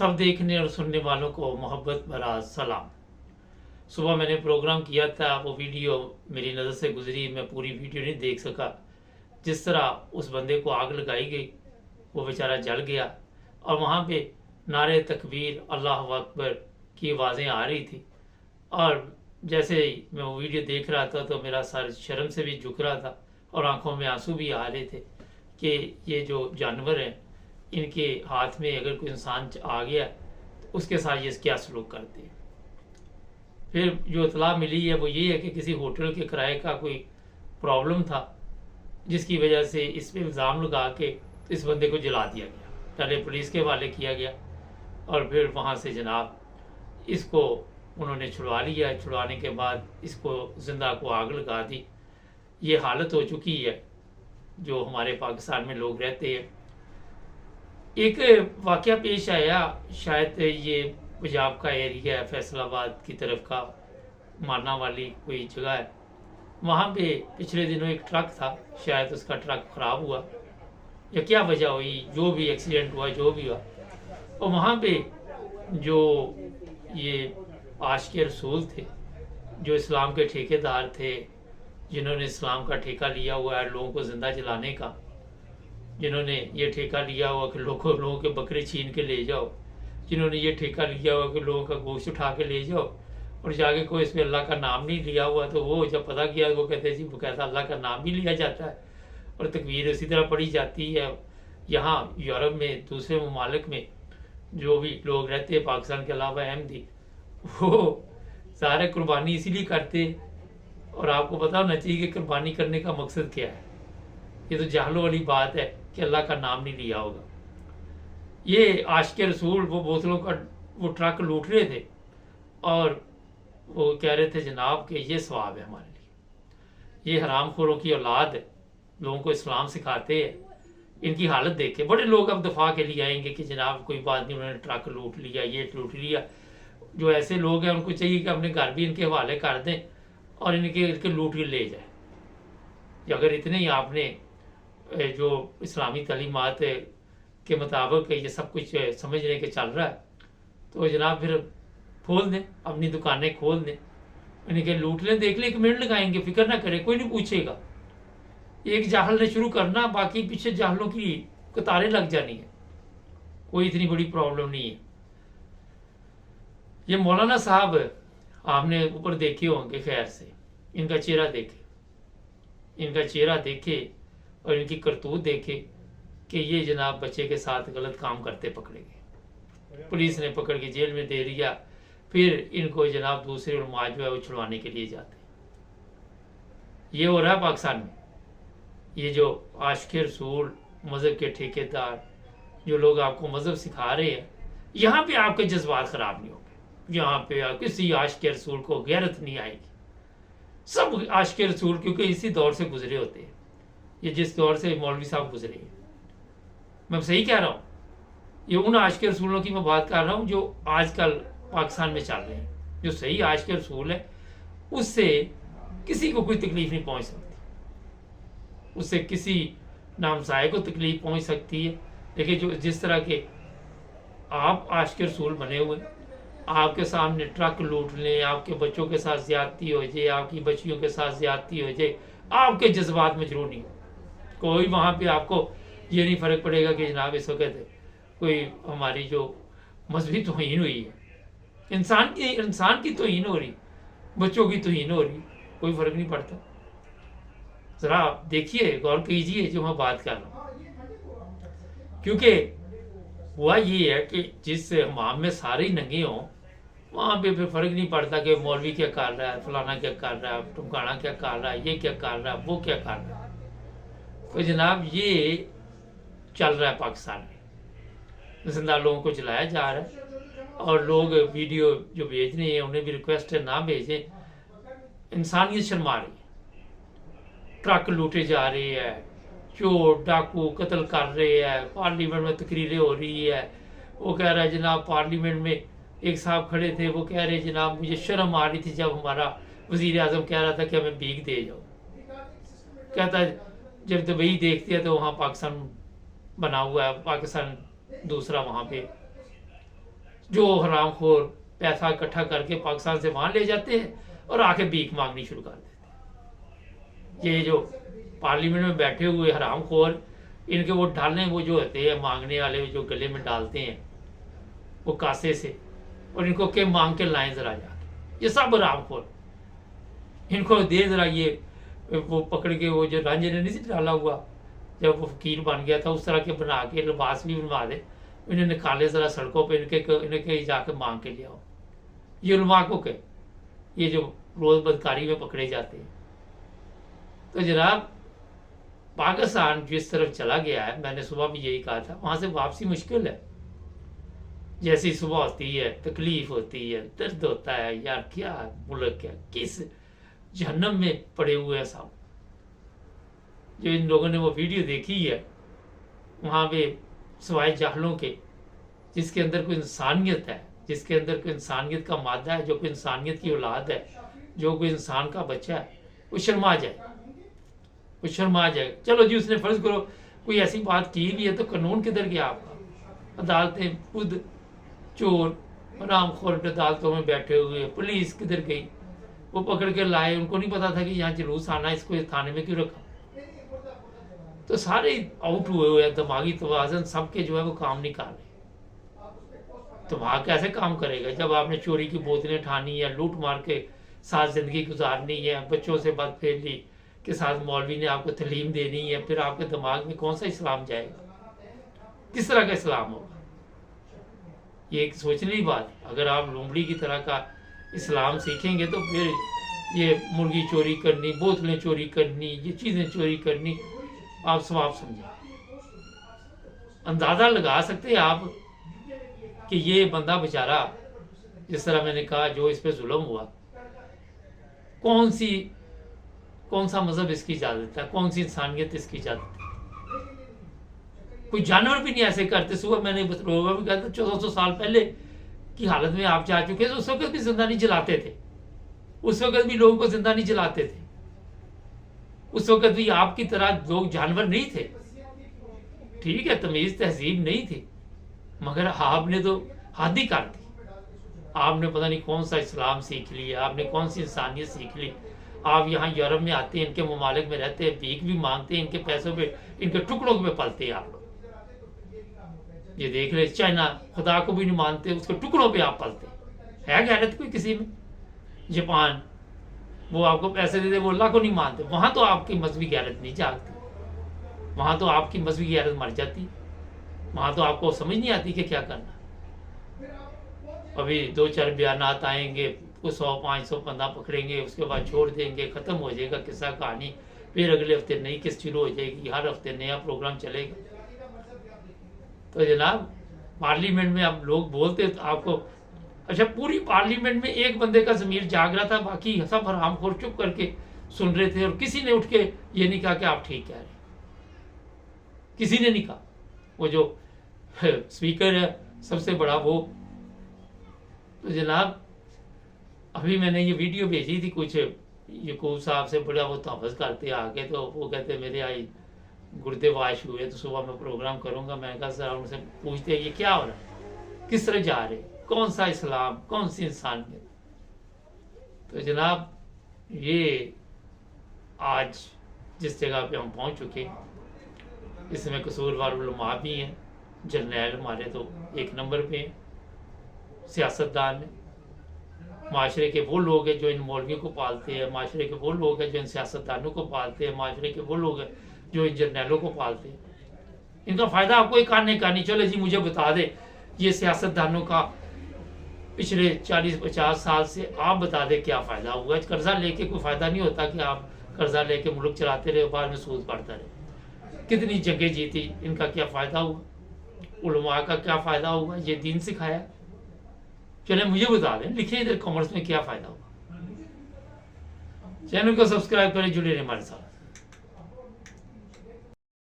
सब देखने और सुनने वालों को मोहब्बत भरा सलाम। सुबह मैंने प्रोग्राम किया था, वो वीडियो मेरी नज़र से गुजरी, मैं पूरी वीडियो नहीं देख सका। जिस तरह उस बंदे को आग लगाई गई, वो बेचारा जल गया और वहाँ पे नारे तकबीर अल्लाह अकबर की आवाज़ें आ रही थी। और जैसे ही मैं वो वीडियो देख रहा था तो मेरा सर शर्म से भी झुक रहा था और आंखों में आंसू भी आ रहे थे कि ये जो जानवर हैं, इनके हाथ में अगर कोई इंसान आ गया तो उसके साथ ये क्या सलूक करते हैं। फिर जो इतला मिली है वो ये है कि किसी होटल के किराए का कोई प्रॉब्लम था, जिसकी वजह से इस पे इल्ज़ाम लगा के इस बंदे को जला दिया गया। पहले पुलिस के हवाले किया गया और फिर वहाँ से जनाब इसको उन्होंने छुड़वा लिया। छुड़वाने के बाद इसको जिंदा को आग लगा दी। ये हालत हो चुकी है जो हमारे पाकिस्तान में लोग रहते हैं। एक वाक़या पेश आया, शायद ये पंजाब का एरिया है, फैसलाबाद की तरफ का, मारना वाली कोई जगह है। वहाँ पे पिछले दिनों एक ट्रक था, शायद उसका ट्रक ख़राब हुआ या क्या वजह हुई, जो भी एक्सीडेंट हुआ जो भी हुआ, और वहाँ पे जो ये आशिक़ रसूल थे, जो इस्लाम के ठेकेदार थे, जिन्होंने इस्लाम का ठेका लिया हुआ है लोगों को ज़िंदा जलाने का, जिन्होंने ये ठेका लिया हुआ कि लोगों के बकरे छीन के ले जाओ, जिन्होंने ये ठेका लिया हुआ कि लोगों का गोश्त उठा के ले जाओ और जाके कोई इसमें अल्लाह का नाम नहीं लिया हुआ, तो वो जब पता किया वो कहते जी बकायदा अल्लाह का नाम भी लिया जाता है और तकबीर उसी तरह पढ़ी जाती है। यहाँ यूरोप में, दूसरे ममालिक में जो भी लोग रहते हैं पाकिस्तान के अलावा अहमदी, वो सारे कुर्बानी इसीलिए करते। और आपको पता होना चाहिए कि कुर्बानी करने का मकसद क्या है। ये तो जाहलों वाली बात है कि अल्लाह का नाम नहीं लिया होगा। ये आशिक़ रसूल वो बोतलों का वो ट्रक लूट रहे थे और वो कह रहे थे जनाब कि ये सवाब है हमारे लिए, ये हरामखोरों की औलाद है, लोगों को इस्लाम सिखाते हैं। इनकी हालत देखे, बड़े लोग अब दफा के लिए आएंगे कि जनाब कोई बात नहीं, उन्होंने ट्रक लूट लिया, ये लूट लिया। जो ऐसे लोग हैं उनको चाहिए कि अपने घर भी इनके हवाले कर दें और इनके लूट के ले जाए। अगर इतने ही आपने जो इस्लामी तालीमात के मुताबिक ये सब कुछ समझने के चल रहा है तो जनाब फिर खोल दें, अपनी दुकानें खोल दें, इनके लूट लें, देख लें, 1 मिनट लगाएंगे, फिक्र ना करें, कोई नहीं पूछेगा। एक जाहल ने शुरू करना, बाकी पीछे जाहलों की कतारें लग जानी है, कोई इतनी बड़ी प्रॉब्लम नहीं है। ये मौलाना साहब आपने ऊपर देखे होंगे, खैर से इनका चेहरा देखे और इनकी करतूत देखे कि ये जनाब बच्चे के साथ गलत काम करते पकड़े गए, पुलिस ने पकड़ के जेल में दे दिया, फिर इनको जनाब दूसरे उलमा जो है वो छुड़वाने के लिए जाते। ये हो रहा है पाकिस्तान में। ये जो आशिक़ रसूल, मज़हब के ठेकेदार, जो लोग आपको मज़हब सिखा रहे हैं, यहाँ पे आपके जज्बात ख़राब नहीं होंगे, यहाँ पे किसी आशिक़ रसूल को गैरत नहीं आएगी। सब आशिक़ रसूल क्योंकि इसी दौर से गुजरे होते हैं, ये जिस दौर से मौलवी साहब गुजरे हैं, मैं सही कह रहा हूँ। ये उन आशिक़ रसूलों की मैं बात कर रहा हूँ जो आजकल पाकिस्तान में चल रहे हैं। जो सही आशिक़ रसूल है उससे किसी को कोई तकलीफ नहीं पहुँच सकती, उससे किसी नामसाए को तकलीफ पहुँच सकती है। लेकिन जो जिस तरह के आप आशिक़ रसूल बने हुए, आपके सामने ट्रक लूट लें, आपके बच्चों के साथ ज़्यादती हो जाए, आपकी बच्चियों के साथ ज़्यादती हो जाए, आपके जज्बात मजरूह नहीं हो, कोई वहाँ पे आपको ये नहीं फ़र्क पड़ेगा कि जनाब इस वक्त कोई हमारी जो मजहबी तौहीन हुई है, इंसान की तौहीन हो रही, बच्चों की तौहीन हो रही, कोई फ़र्क नहीं पड़ता। ज़रा आप देखिए, गौर कीजिए जो मैं बात कर रहा हूँ। क्योंकि हुआ ये है कि जिस हमाम में सारे ही नंगे हों, वहाँ पे फिर फ़र्क नहीं पड़ता कि मौलवी क्या कर रहा है, फलाना क्या कर रहा है, टमकाना क्या कर रहा है, ये क्या कर रहा है, वो क्या कर रहा है। तो जनाब ये चल रहा है पाकिस्तान में, जिंदा लोगों को जलाया जा रहा है और लोग वीडियो जो भेज रहे हैं उन्हें भी रिक्वेस्ट है ना भेजें। इंसानियत शर्मा रही है, ट्रक लूटे जा रहे हैं, चोर डाकू कत्ल कर रहे हैं, पार्लियामेंट में तकरीरें हो रही है। वो कह रहा है जनाब, पार्लियामेंट में एक साहब खड़े थे, वो कह रहे जनाब मुझे शर्म आ रही थी जब हमारा वज़ीर आज़म कह रहा था कि हमें भीख दे जाओ। कहता जब दुबई देखते हैं तो वहाँ पाकिस्तान बना हुआ है, पाकिस्तान दूसरा वहाँ पे जो हरामखोर पैसा इकट्ठा करके पाकिस्तान से वहां ले जाते हैं और आके भीख मांगनी शुरू कर देते हैं। ये जो पार्लियामेंट में बैठे हुए हरामखोर, इनके वो डालने, वो जो होते हैं मांगने वाले, जो गले में डालते हैं वो कासे से, और इनको के मांग के लाएं जरा जाके, ये सब हरामखोर, इनको दे जरा ये वो पकड़ के, वो जो रांझे ने नहीं डाला हुआ जब वो फकीर बन गया था, उस तरह के बना के लिबास भी बनवा दे, इन्हें निकाले जरा सड़कों पे, इनके जाके मांग के ले आओ। ये उलमा को के ये जो रोज बदकारी में पकड़े जाते हैं। तो जनाब पाकिस्तान जिस तरफ चला गया है, मैंने सुबह भी यही कहा था, वहां से वापसी मुश्किल है। जैसी सुबह होती है, तकलीफ होती है, दर्द होता है, यार क्या मुल्क, क्या किस जहन्नम में पड़े हुए हैं सब। जो इन लोगों ने वो वीडियो देखी है, वहां पे सवाए जाहलों के, जिसके अंदर कोई इंसानियत है, जिसके अंदर कोई इंसानियत का मादा है, जो कोई इंसानियत की औलाद है, जो कोई इंसान का बच्चा है, वो शर्मा जाए, वो शर्मा जाए। चलो जी, उसने फर्ज करो कोई ऐसी बात की भी है तो कानून किधर गया आपका? अदालतें खुद चोर हरामखोर अदालतों में बैठे हुए, पुलिस किधर गई? वो पकड़ के लाए, उनको नहीं पता था कि यहाँ जुलूस आना, इसको थाने में क्यों रखा? तो सारे आउट हुए हुए हैं, दिमागी तवाज़न सबके जो है वो काम नहीं कर रहे। दिमाग कैसे काम करेगा जब आपने चोरी की बोतलें ठानी है, लूट मार के साथ जिंदगी गुजारनी है, बच्चों से बदफेली के साथ मौलवी ने आपको तलीम देनी है, फिर आपके दिमाग में कौन सा इस्लाम जाएगा? किस तरह का इस्लाम होगा? ये एक सोचने की बात। अगर आप लोमड़ी की तरह का इस्लाम सीखेंगे तो फिर ये मुर्गी चोरी करनी, बोतलें चोरी करनी, ये चीज़ें चोरी करनी, आप सवाब समझें। अंदाज़ा लगा सकते हैं आप कि ये बंदा बेचारा, जिस तरह मैंने कहा, जो इस पे जुल्म हुआ, कौन सा मजहब इसकी इजाजत है, कौन सी इंसानियत इसकी इजाजत है? कोई जानवर भी नहीं ऐसे करते। सुबह मैंने भी कहा था 1400 साल पहले की हालत में आप जा चुके हैं, तो उस वक्त भी जिंदा नहीं जलाते थे, उस वक्त भी लोगों को जिंदा नहीं जलाते थे, उस वक्त भी आपकी तरह लोग जानवर नहीं थे। ठीक है, तमीज तहजीब नहीं थी, मगर आपने तो हद ही कर दी। आपने पता नहीं कौन सा इस्लाम सीख लिया, आपने कौन सी इंसानियत सीख ली। आप यहाँ यूरोप में आते हैं, इनके ममालिक में रहते हैं, भीख भी मांगते हैं, इनके पैसों पे, इनके टुकड़ों पे पलते हैं आप लोग। ये देख ले, चाइना खुदा को भी नहीं मानते, उसके टुकड़ों पे आप पलते है गैरत कोई किसी में? जापान, वो आपको पैसे देते, वो अल्लाह को नहीं मानते, वहां तो आपकी मजहबी गैरत नहीं जागती, वहां तो आपकी मजहबी गैरत मर जाती, वहां तो आपको समझ नहीं आती कि क्या करना। अभी 2-4 बयानात आएंगे, कुछ 100-500 बंदा पकड़ेंगे, उसके बाद छोड़ देंगे, खत्म हो जाएगा किस्सा कहानी, फिर अगले हफ्ते नई किस्त शुरू हो जाएगी, हर हफ्ते नया प्रोग्राम चलेगा। तो जनाब पार्लियामेंट में अब लोग बोलते तो आपको, अच्छा पूरी पार्लियामेंट में एक बंदे का ज़मीर जाग रहा था, बाकी सब हरामखोर चुप करके सुन रहे थे, और किसी ने उठ के ये नहीं कहा कि आप ठीक कह रहे, किसी ने नहीं कहा। वो जो स्पीकर है सबसे बड़ा वो। तो जनाब अभी मैंने ये वीडियो भेजी थी, कुछ यकूब साहब से बड़ा वो तहफ़्फ़ुज़ करते आके, तो वो कहते मेरे आई गुर्दे वाश हुए, तो सुबह मैं प्रोग्राम करूंगा। मैंने कहा सर, उनसे पूछते ये क्या हो रहा है, किस तरह जा रहे, कौन सा इस्लाम, कौन सी इंसानियत? तो जनाब ये आज जिस जगह पे हम पहुंच चुके, इसमें कसूरवार उलमा भी हैं, जर्नैल हमारे तो 1 नंबर पे हैं, सियासतदान हैं, माशरे के वो लोग हैं जो इन मौलवियों को पालते हैं, माशरे के वो लोग हैं जो इन सियासतदानों को पालते हैं, माशरे के वो लोग हैं जो इन जर्नैलों को पालते हैं। इनका फ़ायदा आपको एक आने का नहीं। चले जी मुझे बता दे, ये सियासतदानों का पिछले 40-50 साल से आप बता दे क्या फ़ायदा हुआ? कर्जा लेके कोई फ़ायदा नहीं होता कि आप कर्जा लेके मुल्क चलाते रहे, बाद में सूद पड़ता रहे। कितनी जंगें जीती, इनका क्या फ़ायदा हुआ? उलमा का क्या फ़ायदा हुआ? ये दीन सिखाया। चले मुझे बता दें, लिखें इधर कमेंट्स में क्या फ़ायदा हुआ। चैनल को सब्सक्राइब करें, जुड़े रहे हमारे साथ।